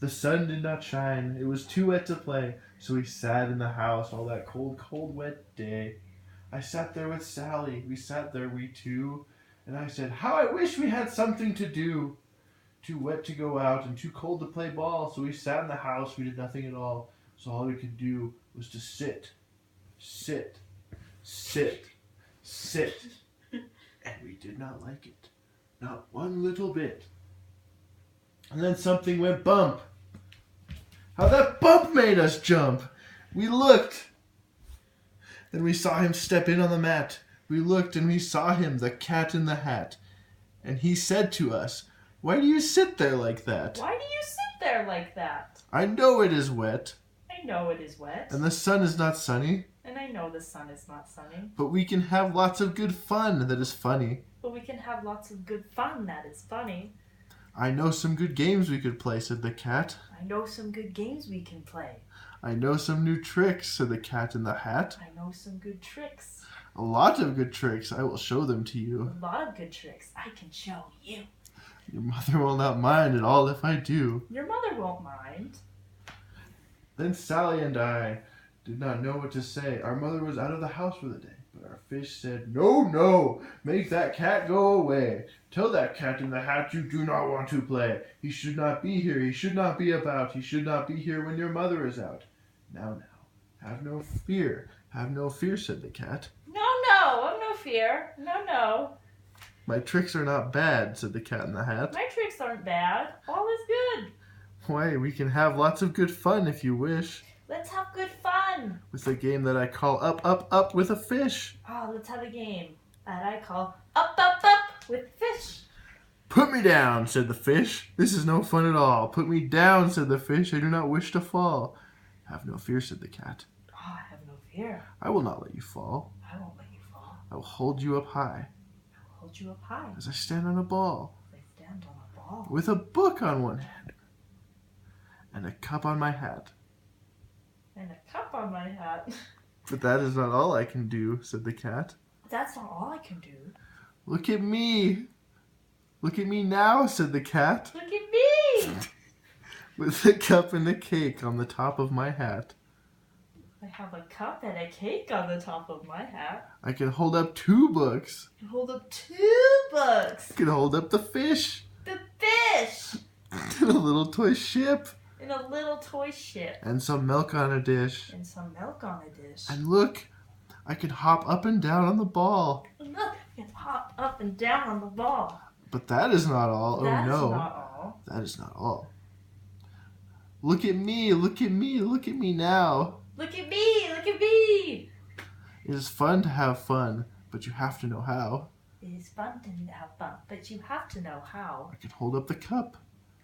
The sun did not shine. It was too wet to play, so we sat in the house all that cold, cold, wet day. I sat there with Sally. We sat there, we two, and I said, how I wish we had something to do. Too wet to go out and too cold to play ball, so we sat in the house. We did nothing at all. So all we could do was to sit, sit, sit, sit. And we did not like it. Not one little bit. And then something went bump. How that bump made us jump. We looked. Then we saw him step in on the mat. We looked and we saw him, the cat in the hat. And he said to us, why do you sit there like that? Why do you sit there like that? I know it is wet. I know it is wet. And the sun is not sunny. And I know the sun is not sunny. But we can have lots of good fun that is funny. But we can have lots of good fun that is funny. I know some good games we could play, said the cat. I know some good games we can play. I know some new tricks, said the cat in the hat. I know some good tricks. A lot of good tricks. I will show them to you. A lot of good tricks I can show you. Your mother will not mind at all if I do. Your mother won't mind. Then Sally and I did not know what to say. Our mother was out of the house for the day. But our fish said, no, no, make that cat go away. Tell that cat in the hat you do not want to play. He should not be here. He should not be about. He should not be here when your mother is out. Now, have no fear. Have no fear, said the cat. No, I've no fear. No. My tricks are not bad, said the cat in the hat. My tricks aren't bad. All is good. Why, we can have lots of good fun if you wish. Let's have good fun. With a game that I call Up, Up, Up with a Fish. Oh, let's have a game that I call Up, Up, Up with Fish. Put me down, said the fish. This is no fun at all. Put me down, said the fish. I do not wish to fall. Have no fear, said the cat. Oh, I have no fear. I will not let you fall. I won't let you fall. I will hold you up high. I will hold you up high. As I stand on a ball. As I stand on a ball. With a book on one hand. And a cup on my hat. And a cup on my hat. But that is not all I can do, said the cat. That's not all I can do. Look at me. Look at me now, said the cat. Look at me. With the cup and the cake on the top of my hat. I have a cup and a cake on the top of my hat. I can hold up 2 books. I can hold up 2 books. I can hold up the fish. The fish. And a little toy ship. And a little toy ship. And some milk on a dish. And some milk on a dish. And look, I can hop up and down on the ball. And look, I can hop up and down on the ball. But that is not all. That's oh no. not all. That is not all. Look at me, look at me, look at me now. Look at me, look at me. It is fun to have fun, but you have to know how. It is fun to have fun, but you have to know how. I can hold up the cup.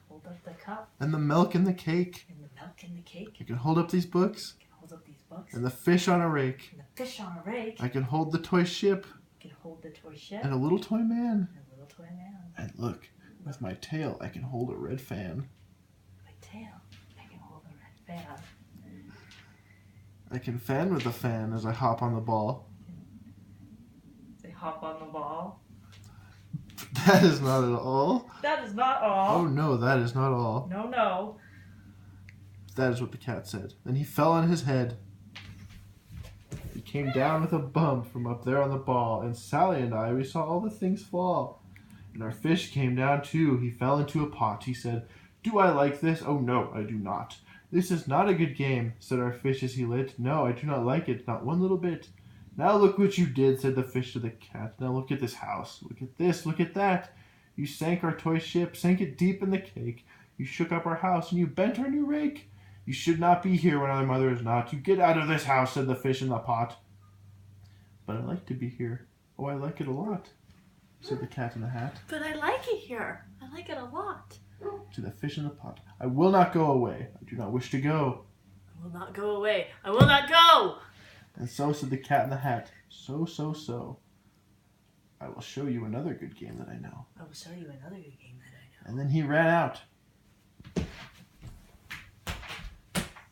Hold up the cup. And the milk and the cake. And the milk and the cake. I can hold up these books. I can hold up these books. And the fish on a rake. And the fish on a rake. I can hold the toy ship. I can hold the toy ship. And a little toy man. And a little toy man. And look, with my tail, I can hold a red fan. My tail, I can hold a red fan. I can fan with the fan as I hop on the ball. They hop on the ball. That is not at all. That is not all. Oh no, that is not all. No. That is what the cat said. Then he fell on his head. He came down with a bump from up there on the ball, and Sally and I, we saw all the things fall. And our fish came down too. He fell into a pot. He said, do I like this? Oh no, I do not. This is not a good game, said our fish as he lit. No, I do not like it, not one little bit. Now look what you did, said the fish to the cat. Now look at this house. Look at this, look at that. You sank our toy ship, sank it deep in the cake. You shook up our house, and you bent our new rake. You should not be here when our mother is not. You get out of this house, said the fish in the pot. But I like to be here. Oh, I like it a lot, said the cat in the hat. But I like it here. I like it a lot. To the fish in the pot. I will not go away. I do not wish to go. I will not go away. I will not go. And so said the cat in the hat. So. I will show you another good game that I know. I will show you another good game that I know. And then he ran out.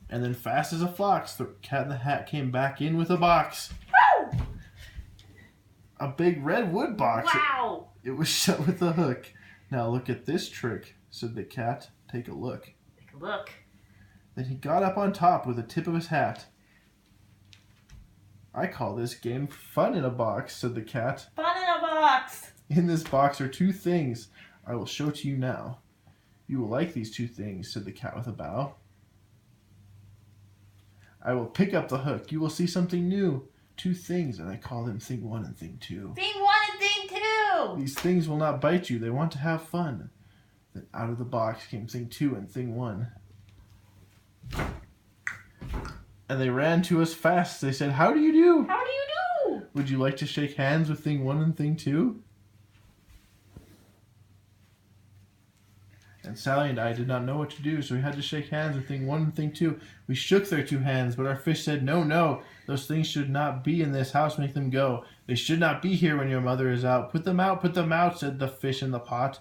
And then fast as a fox, the cat in the hat came back in with a box. Woo! A big red wood box. Wow! It was shut with a hook. Now look at this trick, said the cat. Take a look. Take Look. Then he got up on top with the tip of his hat. I call this game Fun in a Box, said the cat. Fun in a box. In this box are 2 things I will show to you now. You will like these 2 things, said the cat with a bow. I will pick up the hook. You will see something new. 2 things, and I call them Thing 1 and Thing 2. Thing 1 and Thing 2. These things will not bite you. They want to have fun. Then out of the box came Thing 2 and Thing 1. And they ran to us fast. They said, "How do you do? How do you do?" Would you like to shake hands with Thing 1 and Thing 2? And Sally and I did not know what to do, so we had to shake hands with Thing 1 and Thing 2. We shook their 2 hands, but our fish said, "No, no, those things should not be in this house. Make them go. They should not be here when your mother is out. Put them out, said the fish in the pot.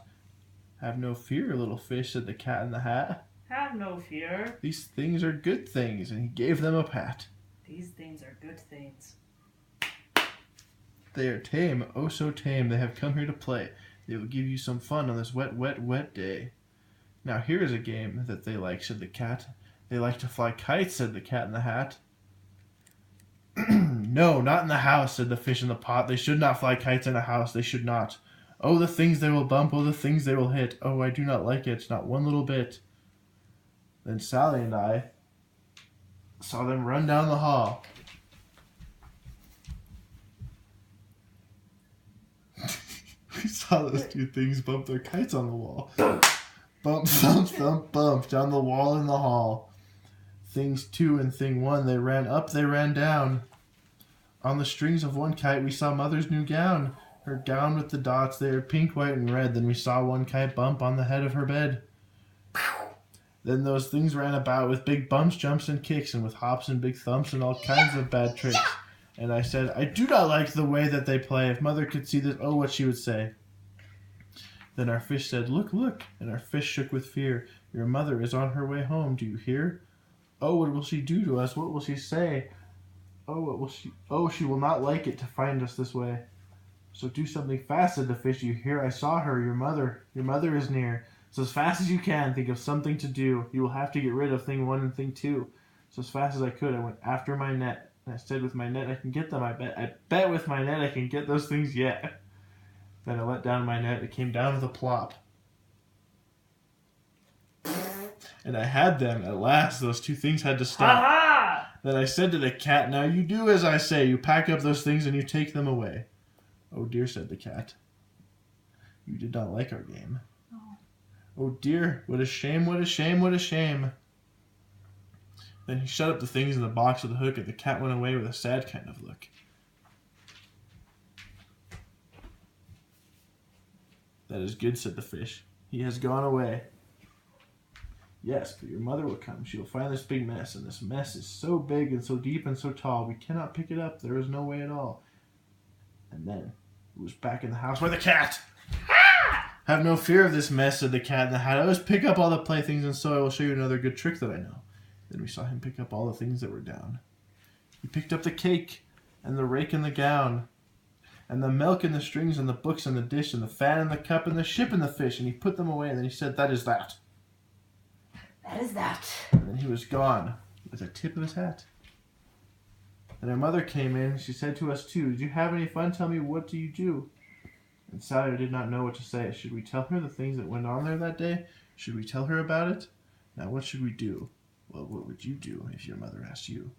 Have no fear, little fish, said the cat in the hat. Have no fear. These things are good things, and he gave them a pat. These things are good things. They are tame, oh so tame. They have come here to play. They will give you some fun on this wet, wet, wet day. Now here is a game that they like, said the cat. They like to fly kites, said the cat in the hat. No, not in the house, said the fish in the pot. They should not fly kites in a house. They should not. Oh, the things they will bump. Oh, the things they will hit. Oh, I do not like it, not one little bit. Then Sally and I saw them run down the hall. We saw those 2 things bump their kites on the wall. Bump, thump, thump, bump, down the wall in the hall. Things 2 and Thing 1, they ran up, they ran down. On the strings of one kite, we saw Mother's new gown. Her gown with the dots, they are pink, white, and red. Then we saw one kite bump on the head of her bed. Then those things ran about with big bumps, jumps, and kicks, and with hops and big thumps and all kinds of bad tricks. And I said, I do not like the way that they play. If Mother could see this, oh, what she would say. Then our fish said, look, look. And our fish shook with fear. Your mother is on her way home. Do you hear? Oh, what will she do to us? What will she say? Oh, what will she? Oh, she will not like it to find us this way. So do something fast, said the fish. You hear? I saw her, your mother. Your mother is near. So as fast as you can, think of something to do. You will have to get rid of Thing 1 and Thing 2. So as fast as I could, I went after my net. And I said, with my net, I can get them, I bet. I bet with my net, I can get those things yet. Then I let down my net. It came down with a plop. And I had them. At last, those 2 things had to stop. Ha-ha! Then I said to the cat, now you do as I say. You pack up those things and you take them away. Oh dear, said the cat. You did not like our game. Oh dear, what a shame, what a shame, what a shame. Then he shut up the things in the box with the hook, and the cat went away with a sad kind of look. That is good, said the fish. He has gone away. Yes, but your mother will come. She will find this big mess, and this mess is so big and so deep and so tall, we cannot pick it up. There is no way at all. And then it was back in the house where the cat. Have no fear of this mess, said the cat in the hat. I always pick up all the playthings, and so I will show you another good trick that I know. Then we saw him pick up all the things that were down. He picked up the cake, and the rake and the gown, and the milk and the strings and the books and the dish and the fan and the cup and the ship and the fish, and he put them away, and then he said, that is that. That is that. And then he was gone with a tip of his hat. And our mother came in, and she said to us too, did you have any fun? Tell me, what do you do? And Sally did not know what to say. Should we tell her the things that went on there that day? Should we tell her about it? Now what should we do? Well, what would you do if your mother asked you?